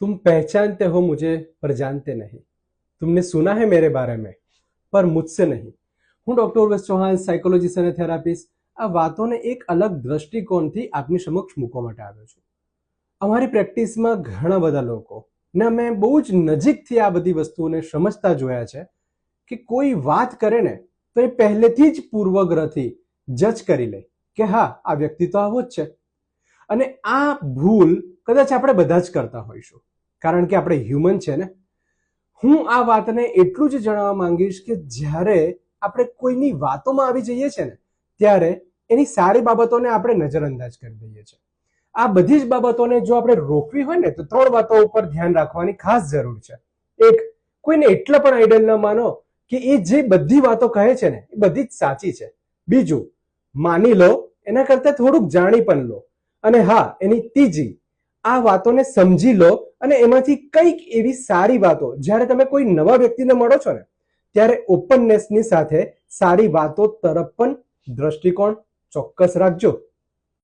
तुम पहचानते हो मुझे पर जानते नहीं, तुमने सुना है मेरे बारे में पर मुझसे नहीं। હું ડોક્ટર ઉર્વેશ ચૌહાણ, સાયકોલોજીસ્ટ અને થેરાપિસ્ટ, આ વાતોને એક અલગ દ્રષ્ટિકોણથી આપની સમક્ષ મૂકવા માટે આવ્યો છું. અમારી પ્રેક્ટિસમાં ઘણા બધા લોકો ને અમે બહુ જ નજીકથી આ બધી વસ્તુઓને સમજતા જોયા છે કે કોઈ વાત કરે ને તો એ પહેલેથી જ પૂર્વગ્રહથી જજ કરી લે કે હા, આ વ્યક્તિ તો આવો જ છે. અને આ ભૂલ કદાચ આપણે બધા જ કરતા હોઈશું, કારણ કે આપણે હ્યુમન છે ને. હું આ વાતને એટલું જ જણાવવા માંગીશ કે જ્યારે આપણે કોઈની વાતોમાં આવી જઈએ છીએ ને ત્યારે એની સારી બાબતોને આપણે નજરઅંદાજ કરી દઈએ છીએ. આ બધી જ બાબતોને જો આપણે રોકવી હોય ને તો 3 વાતો ઉપર ધ્યાન રાખવાની ખાસ જરૂર છે. એક, કોઈને એટલા પણ આઈડલ ન માનો કે એ જે બધી વાતો કહે છે ને એ બધી જ સાચી છે. બીજું, માની લો, એના કરતાં થોડુંક જાણી પણ લો. અને હા, એની ત્રીજી, આ વાતોને સમજી લો અને એમાંથી કંઈક એવી સારી વાતો જ્યારે તમે કોઈ નવા વ્યક્તિને મળો છો ને ત્યારે ઓપનનેસની સાથે સારી વાતો તરફ પણ દ્રષ્ટિકોણ ચોક્કસ રાખજો.